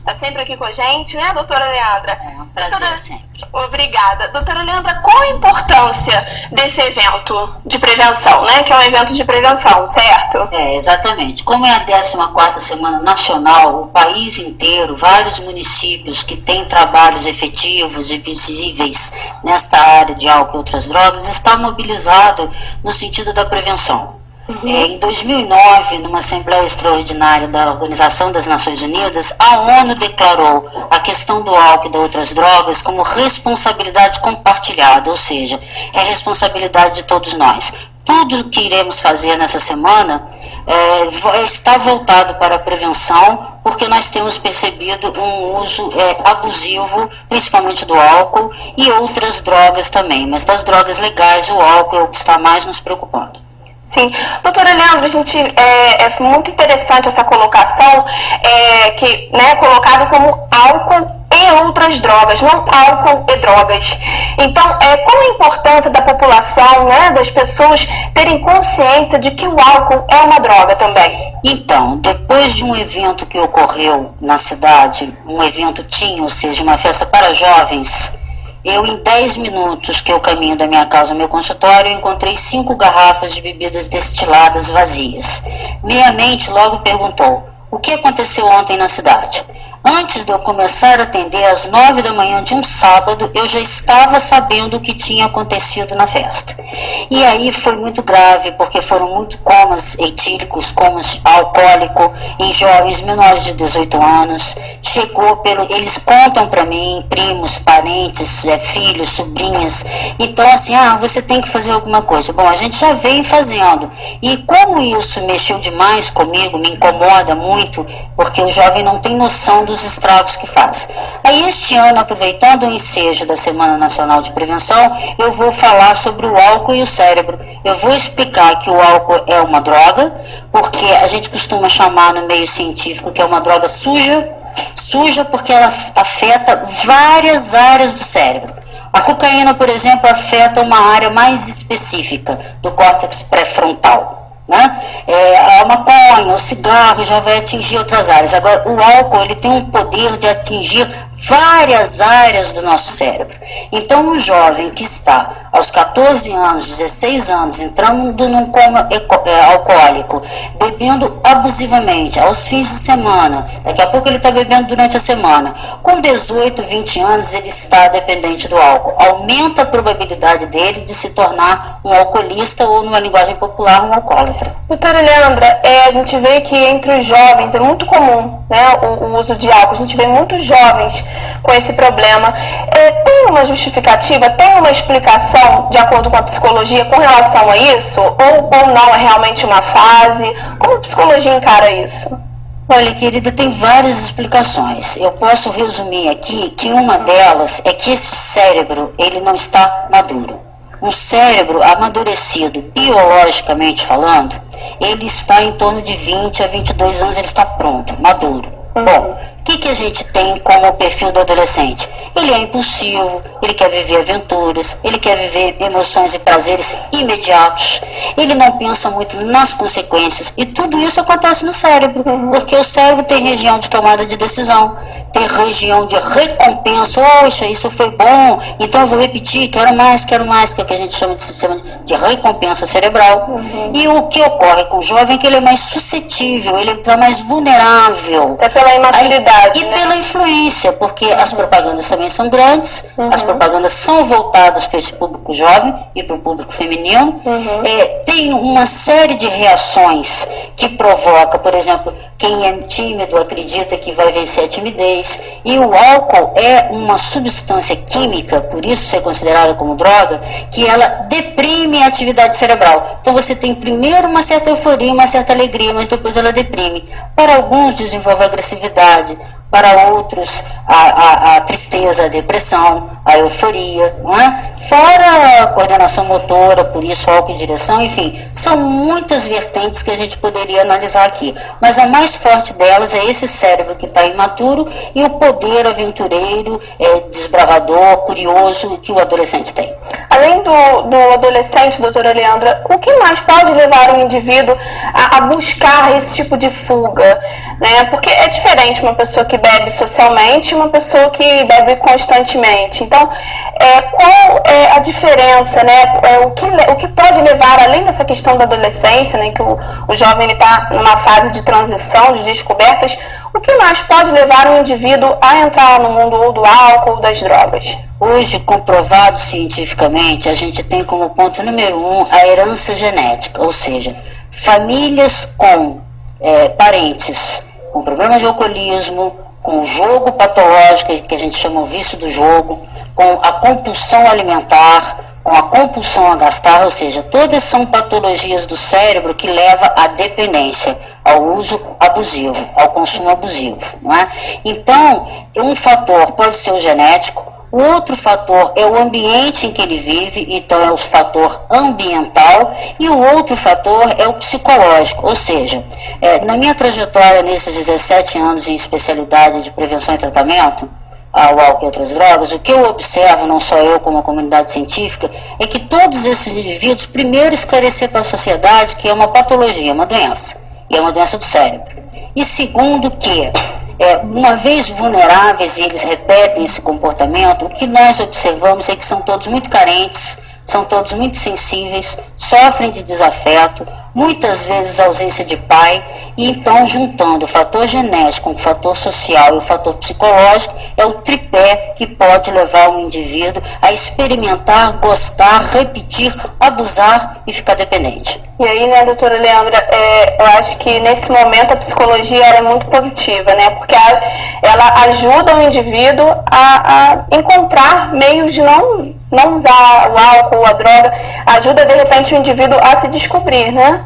Está sempre aqui com a gente, né, doutora Leandra? É um prazer sempre. Obrigada. Doutora Leandra, qual a importância desse evento de prevenção, né? Que é um evento de prevenção, certo? Exatamente. Como é a 14ª Semana Nacional, o país inteiro, vários municípios que têm trabalhos efetivos e visíveis nesta área de álcool e outras drogas, está mobilizado no sentido da prevenção. Em 2009, numa Assembleia Extraordinária da Organização das Nações Unidas, a ONU declarou a questão do álcool e de outras drogas como responsabilidade compartilhada, ou seja, é responsabilidade de todos nós. Tudo que iremos fazer nessa semana está voltado para a prevenção, porque nós temos percebido um uso abusivo, principalmente do álcool e outras drogas também, mas das drogas legais o álcool é o que está mais nos preocupando. Sim. Doutora Leandra, é muito interessante essa colocação, que, né, colocado como álcool e outras drogas, não álcool e drogas. Então, qual a importância da população, né, das pessoas terem consciência de que o álcool é uma droga também? Então, depois de um evento que ocorreu na cidade, um evento teen, ou seja, uma festa para jovens, eu, em 10 minutos que eu caminho da minha casa ao meu consultório, encontrei 5 garrafas de bebidas destiladas vazias. Minha mente logo perguntou: o que aconteceu ontem na cidade? Antes de eu começar a atender às 9 da manhã de um sábado, eu já estava sabendo o que tinha acontecido na festa. E aí foi muito grave, porque foram muito comas etílicos, comas alcoólico, em jovens menores de 18 anos. Eles contam para mim, primos, parentes, filhos, sobrinhas. Então, assim, você tem que fazer alguma coisa. Bom, a gente já vem fazendo. E como isso mexeu demais comigo, me incomoda muito, porque o jovem não tem noção dos estragos que faz. Aí este ano, aproveitando o ensejo da Semana Nacional de Prevenção, eu vou falar sobre o álcool e o cérebro. Eu vou explicar que o álcool é uma droga, porque a gente costuma chamar no meio científico que é uma droga suja porque ela afeta várias áreas do cérebro. A cocaína, por exemplo, afeta uma área mais específica do córtex pré-frontal. Né? A maconha, o cigarro já vai atingir outras áreas. Agora, o álcool ele tem um poder de atingir várias áreas do nosso cérebro. Então, um jovem que está aos 14 anos, 16 anos, entrando num coma alcoólico, bebendo abusivamente aos fins de semana, daqui a pouco ele está bebendo durante a semana, com 18, 20 anos ele está dependente do álcool. Aumenta a probabilidade dele de se tornar um alcoolista ou, numa linguagem popular, um alcoólatra. Doutora Leandra, a gente vê que entre os jovens é muito comum, né, o uso de álcool. A gente vê muitos jovens com esse problema. Tem uma justificativa, tem uma explicação, de acordo com a psicologia, com relação a isso? Ou não, é realmente uma fase? Como a psicologia encara isso? Olha, querida, tem várias explicações. Eu posso resumir aqui que uma delas é que esse cérebro, ele não está maduro. Um cérebro amadurecido, biologicamente falando, ele está em torno de 20 a 22 anos, ele está pronto, maduro. Bom, o que a gente tem como perfil do adolescente? Ele é impulsivo, ele quer viver aventuras, ele quer viver emoções e prazeres imediatos, ele não pensa muito nas consequências, e tudo isso acontece no cérebro, porque o cérebro tem região de tomada de decisão, tem região de recompensa. Poxa, isso foi bom, então eu vou repetir, quero mais, que é o que a gente chama de sistema de recompensa cerebral. E o que ocorre com o jovem é que ele é mais suscetível, ele é mais vulnerável. É pela imaturidade. E pela influência, porque as propagandas também são grandes, as propagandas são voltadas para esse público jovem e para o público feminino. Tem uma série de reações que provoca, por exemplo, quem é tímido acredita que vai vencer a timidez, e o álcool é uma substância química, por isso ser considerada como droga, que ela deprime a atividade cerebral. Então você tem primeiro uma certa euforia, uma certa alegria, mas depois ela deprime. Para alguns desenvolve agressividade, para outros a tristeza, a depressão, a euforia, não é? Fora a coordenação motora, por isso álcool e direção, enfim, são muitas vertentes que a gente poderia analisar aqui, mas a mais forte delas é esse cérebro que está imaturo e o poder aventureiro, desbravador, curioso que o adolescente tem. Além do adolescente, doutora Leandra, o que mais pode levar um indivíduo a buscar esse tipo de fuga? né? Porque é diferente uma pessoa que bebe socialmente e uma pessoa que bebe constantemente. Então, qual é a diferença, né? O que pode levar, além dessa questão da adolescência, né? Que o jovem está numa fase de transição, de descobertas, o que mais pode levar um indivíduo a entrar no mundo ou do álcool ou das drogas? Hoje, comprovado cientificamente, a gente tem como ponto número 1 a herança genética, ou seja, famílias com parentes com problema de alcoolismo, com o jogo patológico, que a gente chama o vício do jogo, com a compulsão alimentar, com a compulsão a gastar, ou seja, todas são patologias do cérebro que levam à dependência, ao uso abusivo, ao consumo abusivo, não é? Então, um fator pode ser o genético, o outro fator é o ambiente em que ele vive, então é o fator ambiental, e o outro fator é o psicológico, ou seja, na minha trajetória nesses 17 anos em especialidade de prevenção e tratamento ao álcool e outras drogas, o que eu observo, não só eu como a comunidade científica, é que todos esses indivíduos, primeiro esclarecer para a sociedade que é uma patologia, uma doença, e é uma doença do cérebro, e segundo que uma vez vulneráveis e eles repetem esse comportamento, o que nós observamos é que são todos muito carentes, são todos muito sensíveis, sofrem de desafeto, muitas vezes ausência de pai, e então juntando o fator genético com o fator social e o fator psicológico, é o tripé que pode levar um indivíduo a experimentar, gostar, repetir, abusar e ficar dependente. E aí, né, doutora Leandra, eu acho que nesse momento a psicologia é muito positiva, né, porque ela ajuda o indivíduo a encontrar meios de não usar o álcool ou a droga, ajuda de repente o indivíduo a se descobrir, né?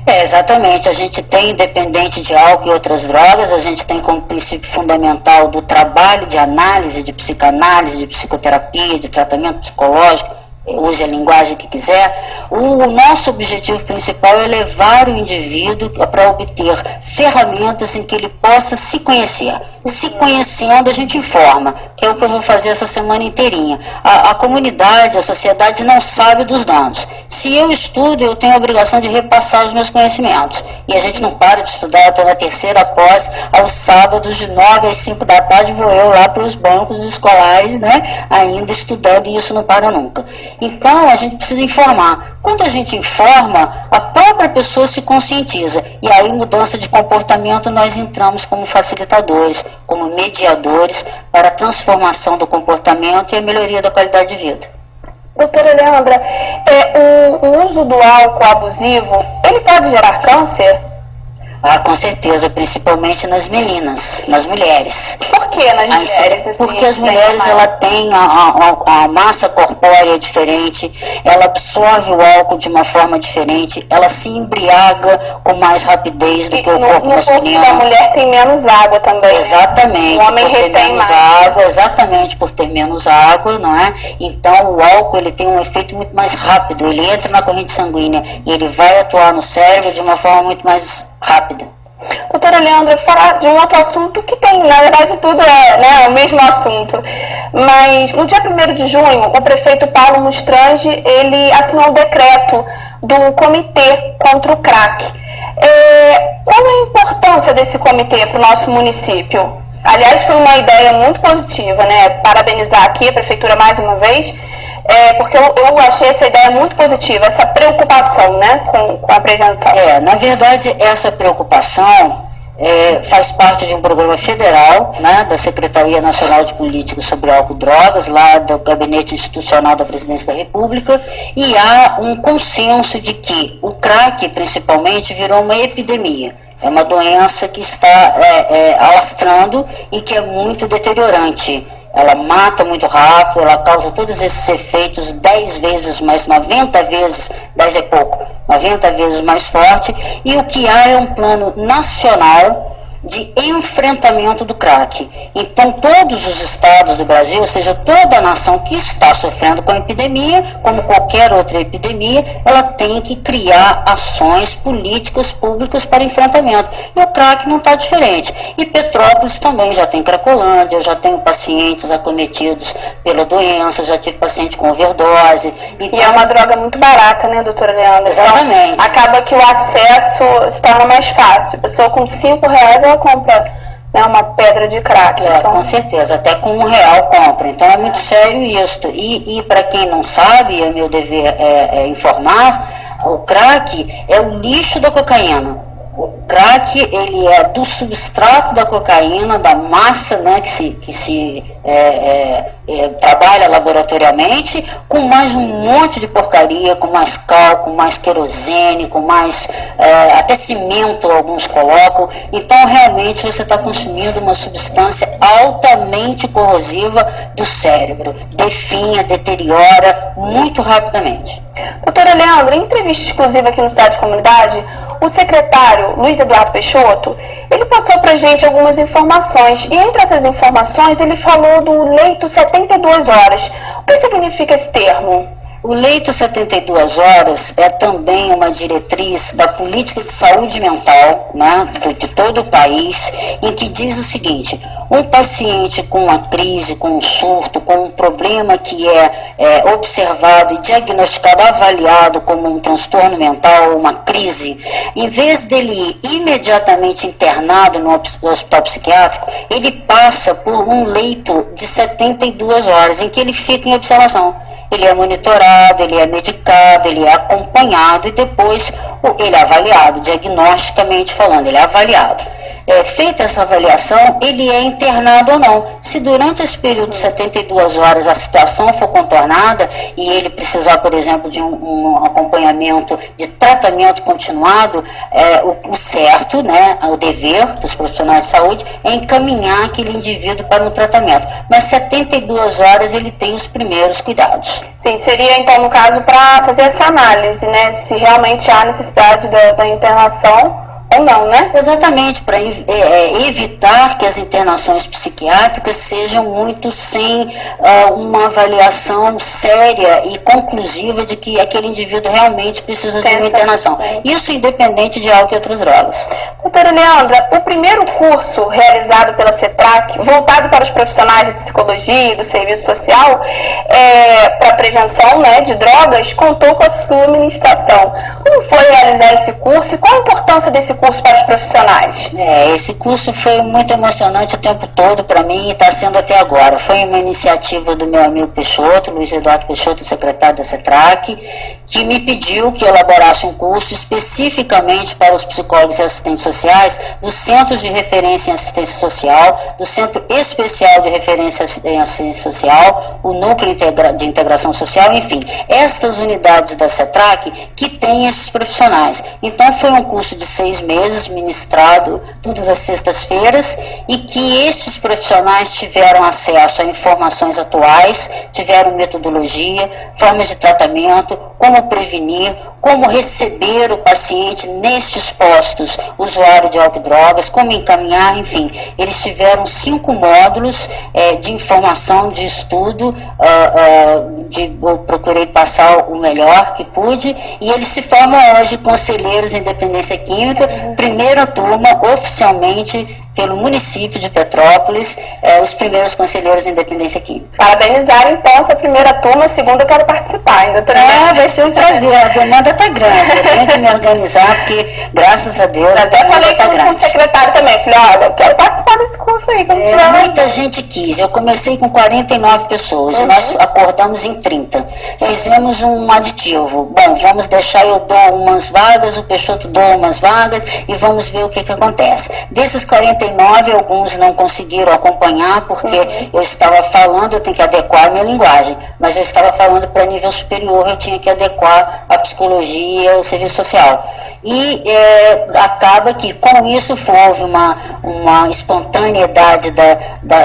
Exatamente, a gente tem, independente de álcool e outras drogas, a gente tem como princípio fundamental do trabalho de análise, de psicanálise, de psicoterapia, de tratamento psicológico, use a linguagem que quiser, o nosso objetivo principal é levar o indivíduo para obter ferramentas em que ele possa se conhecer. Se conhecendo, a gente informa, que é o que eu vou fazer essa semana inteirinha. A comunidade, a sociedade não sabe dos danos. Se eu estudo, eu tenho a obrigação de repassar os meus conhecimentos. E a gente não para de estudar, eu estou na terceira pós, aos sábados de 9 às 5 da tarde, vou eu lá para os bancos escolares, né, ainda estudando, e isso não para nunca. Então, a gente precisa informar. Quando a gente informa, a própria pessoa se conscientiza. E aí, mudança de comportamento, nós entramos como facilitadores, como mediadores para a transformação do comportamento e a melhoria da qualidade de vida. Doutora Leandra, o uso do álcool abusivo, ele pode gerar câncer? Ah, com certeza, principalmente nas meninas, nas mulheres. Por que nas mulheres? Porque as mulheres ela têm a massa corpórea diferente, ela absorve o álcool de uma forma diferente, ela se embriaga com mais rapidez do que o corpo masculino. A mulher tem menos água também. Exatamente. O homem retém mais água, exatamente por ter menos água, não é? Então o álcool ele tem um efeito muito mais rápido, ele entra na corrente sanguínea e ele vai atuar no cérebro de uma forma muito mais rápida. Doutora Leandra, falar de um outro assunto que tem, na verdade tudo o mesmo assunto, mas no dia 1º de junho, o prefeito Paulo Mustrange, ele assinou o decreto do Comitê contra o Crack. Qual a importância desse comitê para o nosso município? Aliás, foi uma ideia muito positiva, né? Parabenizar aqui a prefeitura mais uma vez, porque eu achei essa ideia muito positiva, essa preocupação, né, com a prevenção. Na verdade, essa preocupação faz parte de um programa federal, né, da Secretaria Nacional de Políticas sobre Álcool e Drogas, lá do Gabinete Institucional da Presidência da República, e há um consenso de que o crack, principalmente, virou uma epidemia. É uma doença que está alastrando e que é muito deteriorante. Ela mata muito rápido, ela causa todos esses efeitos 10 vezes mais, 90 vezes, 10 é pouco, 90 vezes mais forte, e o que há é um plano nacional de enfrentamento do crack. Então todos os estados do Brasil, ou seja, toda a nação que está sofrendo com a epidemia, como qualquer outra epidemia, ela tem que criar ações políticas públicas para enfrentamento. E o crack não está diferente. E Petrópolis também já tem Cracolândia, eu já tenho pacientes acometidos pela doença, já tive paciente com overdose. Então, e é uma droga muito barata, né, doutora Leandra? Exatamente. Então, acaba que o acesso se torna mais fácil. A pessoa com R$5 pessoa compra, né, uma pedra de crack. Então... Com certeza, até com R$1 compra. Então é muito sério isso. E para quem não sabe, é meu dever informar, o crack é o lixo da cocaína. O crack, ele é do substrato da cocaína, da massa, né, que se trabalha laboratoriamente, com mais um monte de porcaria, com mais cal, com mais querosene, com mais até cimento alguns colocam. Então realmente você está consumindo uma substância altamente corrosiva do cérebro, definha, deteriora muito rapidamente. Doutora Leandra, em entrevista exclusiva aqui no Cidade de Comunidade, o secretário Luiz Eduardo Peixoto, ele passou para a gente algumas informações, e entre essas informações ele falou do leito 72 horas. O que significa esse termo? O leito 72 horas é também uma diretriz da política de saúde mental, né, de todo o país, em que diz o seguinte: um paciente com uma crise, com um surto, com um problema que é observado e diagnosticado, avaliado como um transtorno mental, uma crise, em vez dele ir imediatamente internado no hospital psiquiátrico, ele passa por um leito de 72 horas, em que ele fica em observação. Ele é monitorado, ele é medicado, ele é acompanhado e depois ele é avaliado, diagnosticamente falando, ele é avaliado. Feita essa avaliação, ele é internado ou não. Se durante esse período de 72 horas a situação for contornada e ele precisar, por exemplo, de um acompanhamento de tratamento continuado, o certo, né, o dever dos profissionais de saúde é encaminhar aquele indivíduo para um tratamento. Mas 72 horas ele tem os primeiros cuidados. Sim, seria então, no caso, para fazer essa análise, né, se realmente há necessidade da internação ou não, né? Exatamente, para evitar que as internações psiquiátricas sejam muito sem uma avaliação séria e conclusiva de que aquele indivíduo realmente precisa de uma internação. Isso independente de álcool e outras drogas. Doutora Leandra, o primeiro curso realizado pela CETRAC, voltado para os profissionais de psicologia e do serviço social, para prevenção, né, de drogas, contou com a sua ministração. Como foi realizar esse curso e qual a importância desse curso para os profissionais? Esse curso foi muito emocionante o tempo todo para mim e está sendo até agora. Foi uma iniciativa do meu amigo Peixoto, Luiz Eduardo Peixoto, secretário da CETRAC, que me pediu que elaborasse um curso especificamente para os psicólogos e assistentes sociais dos Centros de Referência em Assistência Social, do Centro Especial de Referência em Assistência Social, o Núcleo de Integração Social, enfim, essas unidades da CETRAC que têm esses profissionais. Então foi um curso de 6 meses, ministrado todas as sextas-feiras, e que estes profissionais tiveram acesso a informações atuais, tiveram metodologia, formas de tratamento, como prevenir, como receber o paciente nestes postos, usuário de álcool e drogas, como encaminhar, enfim. Eles tiveram 5 módulos de informação, de estudo, eu procurei passar o melhor que pude, e eles se formam hoje conselheiros em dependência química, primeira turma, oficialmente, pelo município de Petrópolis, os primeiros conselheiros em dependência química. Parabenizar, então, essa primeira turma, a segunda eu quero participar ainda. Vai ser um prazer, a demanda está grande, eu tenho que me organizar, porque, graças a Deus, a demanda está grande. Com o secretário também, falei, olha, eu quero participar desse curso aí, quando tiver. Muita gente quis, eu comecei com 49 pessoas, e nós acordamos em 30. Fizemos um aditivo, bom, vamos deixar, eu dou umas vagas, o Peixoto dou umas vagas, e vamos ver o que acontece. Desses 49, alguns não conseguiram acompanhar, porque eu estava falando, eu tenho que adequar a minha linguagem, mas eu estava falando para nível superior, eu tinha que adequar a psicologia, o serviço social. E acaba que com isso houve uma espontaneidade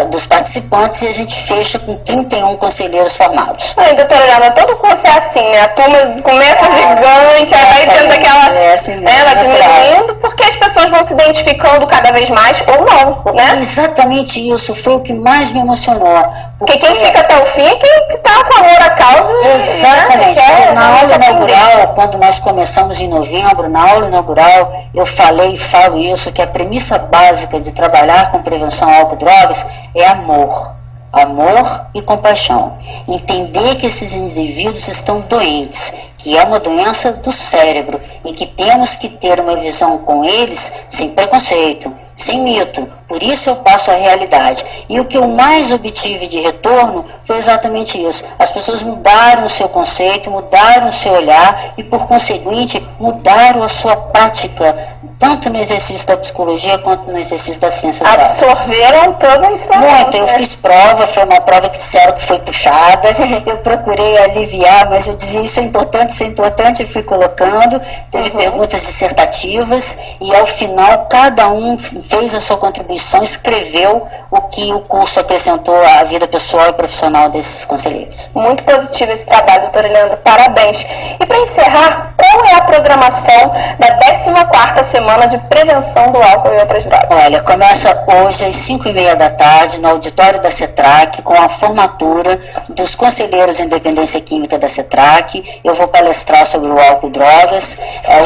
dos participantes e a gente fecha com 31 conselheiros formados. Doutora Leandra, todo curso é assim, né? A turma começa gigante, aí vai tendo aquela... Assim, ela diminuindo, porque as pessoas vão se identificando cada vez mais ou não, né? Exatamente isso, foi o que mais me emocionou. Porque quem fica até o fim é quem está com amor à causa. Exatamente. Né? Na aula inaugural, quando nós começamos em novembro, na aula inaugural, eu falei e falo isso, que a premissa básica de trabalhar com prevenção a álcool e drogas é amor. Amor e compaixão. Entender que esses indivíduos estão doentes, que é uma doença do cérebro e que temos que ter uma visão com eles sem preconceito, sem mito. Por isso eu passo a realidade. E o que eu mais obtive de retorno foi exatamente isso. As pessoas mudaram o seu conceito, mudaram o seu olhar e, por conseguinte, mudaram a sua prática, tanto no exercício da psicologia quanto no exercício da ciência da arte. Absorveram todo isso. Muito. Eu fiz prova, foi uma prova que disseram que foi puxada. Eu procurei aliviar, mas eu dizia isso é importante, e fui colocando. Teve perguntas dissertativas e, ao final, cada um fez a sua contribuição, escreveu o que o curso acrescentou à vida pessoal e profissional desses conselheiros. Muito positivo esse trabalho, doutora Leandra, parabéns. E para encerrar, qual é a programação da 14ª Semana de Prevenção do Álcool e Outras Drogas? Olha, começa hoje às 5h30 da tarde no auditório da CETRAC, com a formatura dos conselheiros em dependência química da CETRAC. Eu vou palestrar sobre o álcool e drogas.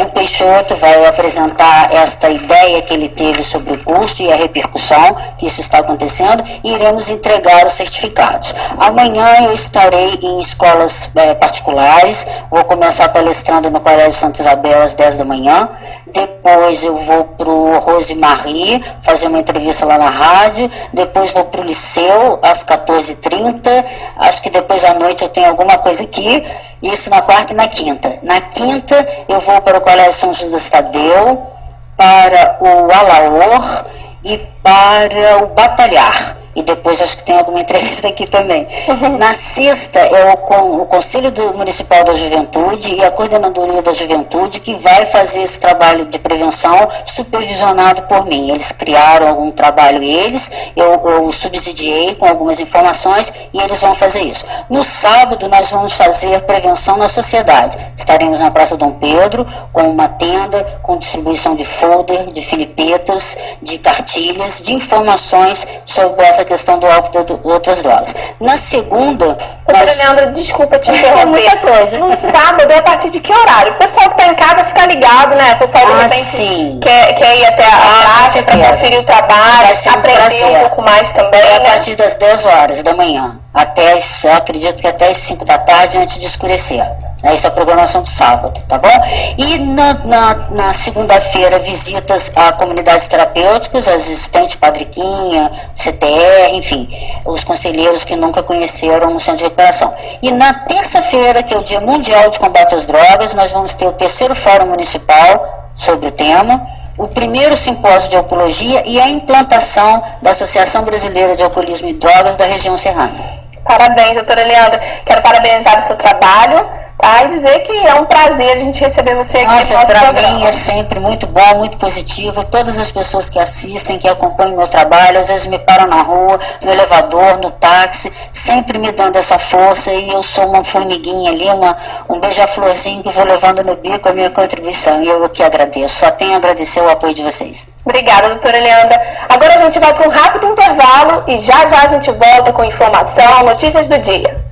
O Peixoto vai apresentar esta ideia que ele teve sobre o curso e a repercussão que isso está acontecendo, e iremos entregar os certificados. Amanhã eu estarei em escolas particulares, vou começar palestrando no Colégio Santa Isabel às 10 da manhã, depois eu vou para o Rosemarie fazer uma entrevista lá na rádio, depois vou para o Liceu às 14h30, acho que depois à noite eu tenho alguma coisa aqui, isso na quarta e na quinta. Na quinta eu vou para o Colégio São Judas Tadeu, para o Alaor e para o Batalhar. E depois acho que tem alguma entrevista aqui também. Na sexta é o Conselho Municipal da Juventude e a Coordenadoria da Juventude que vai fazer esse trabalho de prevenção supervisionado por mim. Eles criaram algum trabalho, eu subsidiei com algumas informações e eles vão fazer isso. No sábado nós vamos fazer prevenção na sociedade. Estaremos na Praça Dom Pedro com uma tenda com distribuição de folder, de filipetas, de cartilhas, de informações sobre essa questão do álcool e outras drogas. Na segunda... Doutora Leandra, desculpa te interromper. É muita coisa. No sábado é a partir de que horário? O pessoal que está em casa fica ligado, né? O pessoal de repente quer ir até a praça para conferir o trabalho, aprender um pouco mais também. É a partir das 10 horas da manhã, acredito que até as 5 da tarde, antes de escurecer. Essa é a programação de sábado, tá bom? E na segunda-feira, visitas a comunidades terapêuticas, as existentes Padriquinha, CTR, enfim, os conselheiros que nunca conheceram o centro de recuperação. E na terça-feira, que é o Dia Mundial de Combate às Drogas, nós vamos ter o 3º Fórum Municipal sobre o tema, o 1º Simpósio de Alcoologia e a implantação da Associação Brasileira de Alcoolismo e Drogas da região serrana. Parabéns, doutora Leandra. Quero parabenizar o seu trabalho. E dizer que é um prazer a gente receber você aqui no nosso programa. Para mim é sempre muito bom, muito positivo. Todas as pessoas que assistem, que acompanham o meu trabalho, às vezes me param na rua, no elevador, no táxi, sempre me dando essa força, e eu sou uma formiguinha ali, um beija-florzinho que vou levando no bico a minha contribuição. E eu que agradeço, só tenho a agradecer o apoio de vocês. Obrigada, doutora Leandra. Agora a gente vai para um rápido intervalo e já a gente volta com informação, notícias do dia.